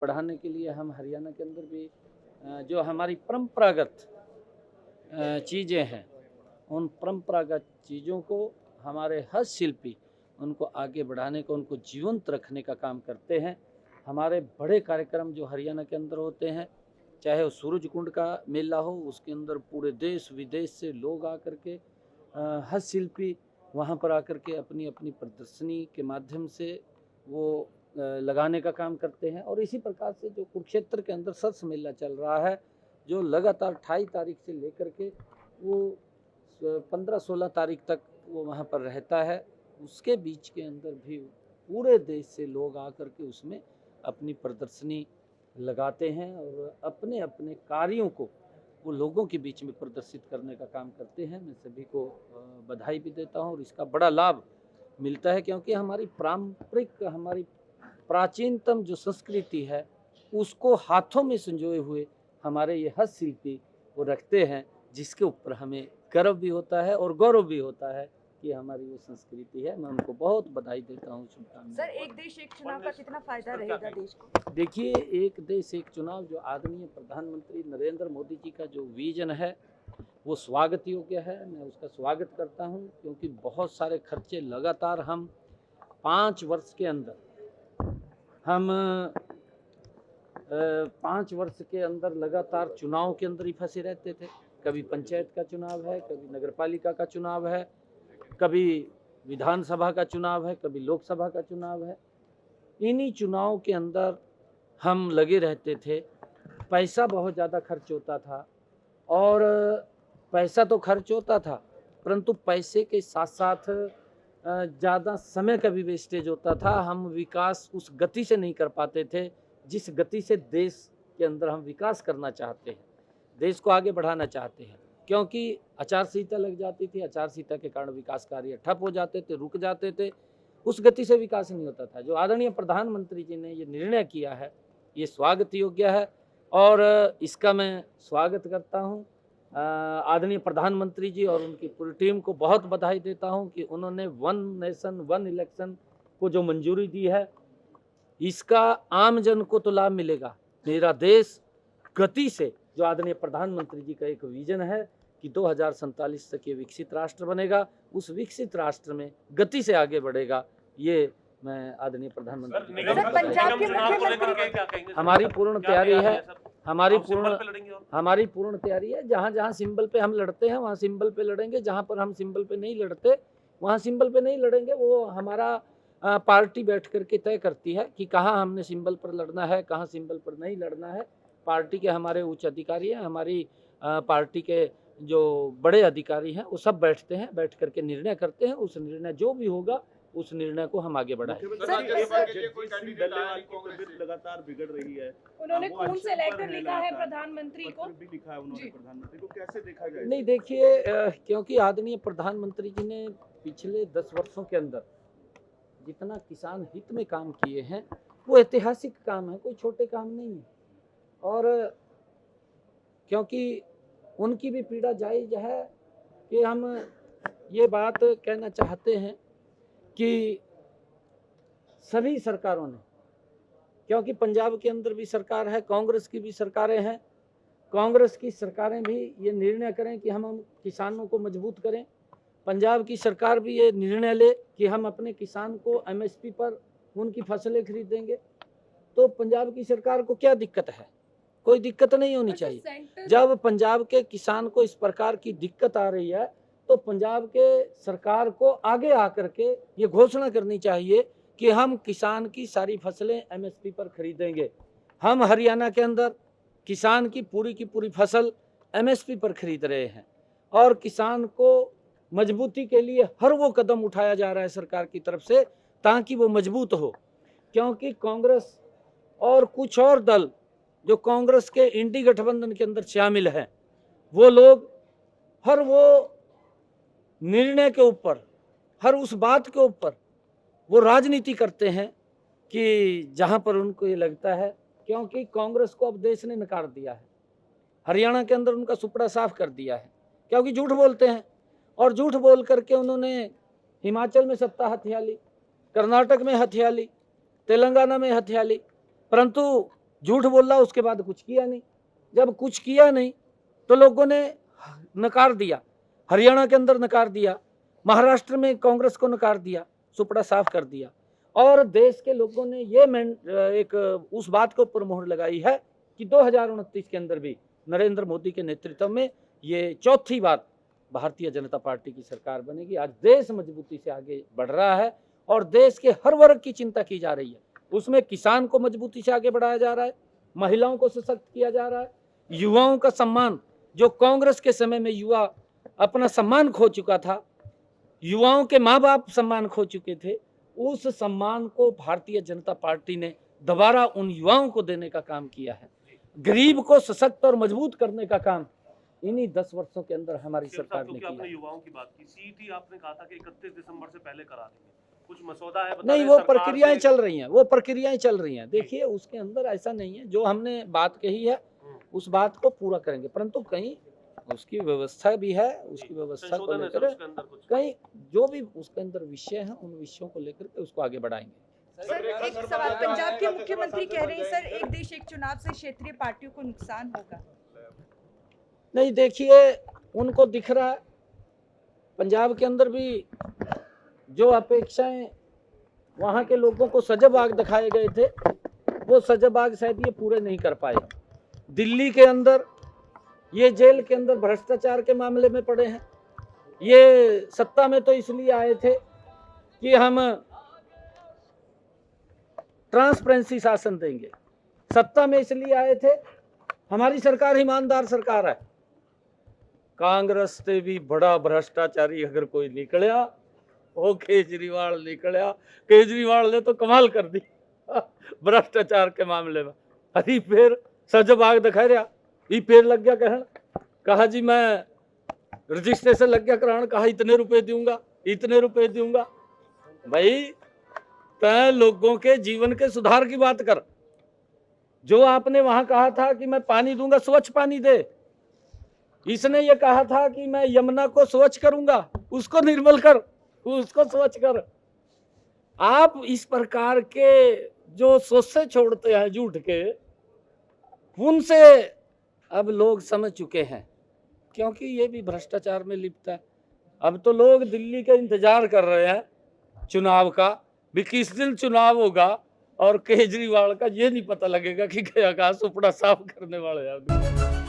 बढ़ाने के लिए हम हरियाणा के अंदर भी जो हमारी परंपरागत चीज़ें हैं, उन परंपरागत चीज़ों को हमारे हस्तशिल्पी उनको आगे बढ़ाने का, उनको जीवंत रखने का काम करते हैं। हमारे बड़े कार्यक्रम जो हरियाणा के अंदर होते हैं, चाहे वो सूरज कुंड का मेला हो, उसके अंदर पूरे देश विदेश से लोग आकर के हस्तशिल्पी वहाँ पर आकर के अपनी अपनी प्रदर्शनी के माध्यम से वो लगाने का काम करते हैं। और इसी प्रकार से जो कुरुक्षेत्र के अंदर सरस मेला चल रहा है, जो लगातार 28 तारीख से लेकर के वो 15-16 तारीख तक वो वहाँ पर रहता है, उसके बीच के अंदर भी पूरे देश से लोग आकर के उसमें अपनी प्रदर्शनी लगाते हैं और अपने अपने कार्यों को वो लोगों के बीच में प्रदर्शित करने का काम करते हैं। मैं सभी को बधाई भी देता हूँ और इसका बड़ा लाभ मिलता है, क्योंकि हमारी पारंपरिक, हमारी प्राचीनतम जो संस्कृति है उसको हाथों में संजोए हुए हमारे ये हस्तशिल्पी वो रखते हैं, जिसके ऊपर हमें गर्व भी होता है और गौरव भी होता है कि हमारी वो संस्कृति है। मैं उनको बहुत बधाई देता हूँ, शुभकामनाएं। सर, एक देश एक चुनाव का कितना फायदा रहेगा देश को? देखिए, एक देश एक चुनाव जो आदरणीय प्रधानमंत्री नरेंद्र मोदी जी का जो विजन है वो स्वागत योग्य है। मैं उसका स्वागत करता हूँ, क्योंकि बहुत सारे खर्चे लगातार हम 5 वर्ष के अंदर हम 5 वर्ष के अंदर लगातार चुनाव के अंदर ही फंसे रहते थे। कभी पंचायत का चुनाव है, कभी नगरपालिका का चुनाव है, कभी विधानसभा का चुनाव है, कभी लोकसभा का चुनाव है। इन्हीं चुनाव के अंदर हम लगे रहते थे। पैसा बहुत ज़्यादा खर्च होता था और पैसा तो खर्च होता था, परंतु पैसे के साथ साथ ज़्यादा समय का भी वेस्टेज होता था। हम विकास उस गति से नहीं कर पाते थे जिस गति से देश के अंदर हम विकास करना चाहते हैं, देश को आगे बढ़ाना चाहते हैं। क्योंकि आचार संहिता लग जाती थी, आचार संहिता के कारण विकास कार्य ठप हो जाते थे, रुक जाते थे, उस गति से विकास नहीं होता था। जो आदरणीय प्रधानमंत्री जी ने ये निर्णय किया है, ये स्वागत योग्य है और इसका मैं स्वागत करता हूँ। आदरणीय प्रधानमंत्री जी और उनकी पूरी टीम को बहुत बधाई देता हूँ कि उन्होंने वन नेशन वन इलेक्शन को जो मंजूरी दी है, इसका आम जन को तो लाभ मिलेगा। मेरा देश गति से, जो आदरणीय प्रधानमंत्री जी का एक विजन है कि 2047 तक ये विकसित राष्ट्र बनेगा, उस विकसित राष्ट्र में गति से आगे बढ़ेगा, ये मैं आदरणीय प्रधानमंत्री हमारी पूर्ण तैयारी है। हमारी पूर्ण तैयारी है। जहाँ जहाँ सिंबल पे हम लड़ते हैं वहाँ सिंबल पे लड़ेंगे, जहाँ पर हम सिंबल पे नहीं लड़ते वहाँ सिंबल पे नहीं लड़ेंगे। वो हमारा पार्टी बैठ करके तय करती है कि कहाँ हमने सिंबल पर लड़ना है, कहाँ सिंबल पर नहीं लड़ना है। पार्टी के हमारे उच्च अधिकारी हैं, हमारी पार्टी के जो बड़े अधिकारी हैं, वो सब बैठते हैं, बैठ करके निर्णय करते हैं। उस निर्णय जो भी होगा उस निर्णय को हम आगे बढ़ाएं। लगातार बिगड़ रही है, उन्होंने खून से लेकर लिखा है प्रधानमंत्री को, भी लिखा है उन्होंने प्रधानमंत्री को, कैसे देखा जाए? नहीं, देखिए, क्योंकि आदरणीय प्रधानमंत्री जी ने पिछले 10 वर्षों के अंदर जितना किसान हित में काम किए हैं वो ऐतिहासिक काम है, कोई छोटे काम नहीं है। और क्योंकि उनकी भी पीड़ा जायज़ है कि हम ये बात कहना चाहते हैं कि सभी सरकारों ने, क्योंकि पंजाब के अंदर भी सरकार है, कांग्रेस की भी सरकारें हैं, कांग्रेस की सरकारें भी ये निर्णय करें कि हम किसानों को मजबूत करें। पंजाब की सरकार भी ये निर्णय ले कि हम अपने किसान को एमएसपी पर उनकी फसलें खरीदेंगे, तो पंजाब की सरकार को क्या दिक्कत है? कोई दिक्कत नहीं होनी चाहिए। जब पंजाब के किसान को इस प्रकार की दिक्कत आ रही है तो पंजाब के सरकार को आगे आकर के ये घोषणा करनी चाहिए कि हम किसान की सारी फसलें एमएसपी पर खरीदेंगे। हम हरियाणा के अंदर किसान की पूरी फसल एमएसपी पर खरीद रहे हैं और किसान को मजबूती के लिए हर वो कदम उठाया जा रहा है सरकार की तरफ से ताकि वो मजबूत हो। क्योंकि कांग्रेस और कुछ और दल जो कांग्रेस के इंडी गठबंधन के अंदर शामिल हैं, वो लोग हर वो निर्णय के ऊपर, हर उस बात के ऊपर वो राजनीति करते हैं कि जहां पर उनको ये लगता है। क्योंकि कांग्रेस को अब देश ने नकार दिया है, हरियाणा के अंदर उनका सुपड़ा साफ कर दिया है, क्योंकि झूठ बोलते हैं और झूठ बोल करके उन्होंने हिमाचल में सत्ता हथिया ली, कर्नाटक में हथिया ली, तेलंगाना में हथिया ली, परंतु झूठ बोला, उसके बाद कुछ किया नहीं। जब कुछ किया नहीं तो लोगों ने नकार दिया, हरियाणा के अंदर नकार दिया, महाराष्ट्र में कांग्रेस को नकार दिया, सुपड़ा साफ कर दिया। और देश के लोगों ने ये एक उस बात के ऊपर मोहर लगाई है कि 2029 के अंदर भी नरेंद्र मोदी के नेतृत्व में ये चौथी बार भारतीय जनता पार्टी की सरकार बनेगी। आज देश मजबूती से आगे बढ़ रहा है और देश के हर वर्ग की चिंता की जा रही है। उसमें किसान को मजबूती से आगे बढ़ाया जा रहा है, महिलाओं को सशक्त किया जा रहा है, युवाओं का सम्मान, जो कांग्रेस के समय में युवा अपना सम्मान खो चुका था, युवाओं के माँ बाप सम्मान खो चुके थे, उस सम्मान को भारतीय जनता पार्टी ने दोबारा उन युवाओं को देने का काम किया है। गरीब को सशक्त और मजबूत करने का काम इन्हीं 10 वर्षों के अंदर हमारी सरकार ने किया। आपने युवाओं की बात की, सीईटी आपने कहा था कि 31 दिसंबर से पहले करा देंगे, कुछ मसौदा है? नहीं, वो प्रक्रियाएं चल रही हैं, वो प्रक्रियाएं चल रही हैं। देखिए, उसके अंदर ऐसा नहीं है, जो हमने बात कही है उस बात को पूरा करेंगे, परंतु कहीं उसकी व्यवस्था भी है, उसकी व्यवस्था को लेकर कहीं जो भी उसके अंदर विषय हैं उन विषयों को लेकर के उसको आगे बढ़ाएंगे। सर, एक सवाल, पंजाब के मुख्यमंत्री कह रहे हैं सर, एक देश एक चुनाव से क्षेत्रीय पार्टियों को नुकसान होगा। नहीं, देखिए, उनको दिख रहा है पंजाब के अंदर भी जो अपेक्षाएं वहां के लोगों को सजबाग दिखाए गए थे, वो सजबाग शायद ये पूरे नहीं कर पाए। दिल्ली के अंदर ये जेल के अंदर भ्रष्टाचार के मामले में पड़े हैं। ये सत्ता में तो इसलिए आए थे कि हम ट्रांसपेरेंसी शासन देंगे, सत्ता में इसलिए आए थे हमारी सरकार ईमानदार सरकार है। कांग्रेस से भी बड़ा भ्रष्टाचारी अगर कोई निकलिया, वो केजरीवाल निकलिया। केजरीवाल ने तो कमाल कर दी भ्रष्टाचार के मामले में। अरे फिर सजबाग दिखा रहा, ये पेड़ लग गया कहन, कहा जी मैं रजिस्ट्रेशन लग गया करान, कहा इतने रुपए दूंगा, इतने रुपए दूंगा। भाई, तय लोगों के जीवन के सुधार की बात कर। जो आपने वहां कहा था कि मैं पानी दूंगा, स्वच्छ पानी दे। इसने ये कहा था कि मैं यमुना को स्वच्छ करूंगा, उसको निर्मल कर, उसको स्वच्छ कर। आप इस प्रकार के जो सोचे छोड़ते हैं झूठ के, उनसे अब लोग समझ चुके हैं, क्योंकि ये भी भ्रष्टाचार में लिप्त है। अब तो लोग दिल्ली का इंतजार कर रहे हैं चुनाव का, भी किस दिन चुनाव होगा, और केजरीवाल का ये नहीं पता लगेगा कि क्या सुपड़ा साफ करने वाले हैं।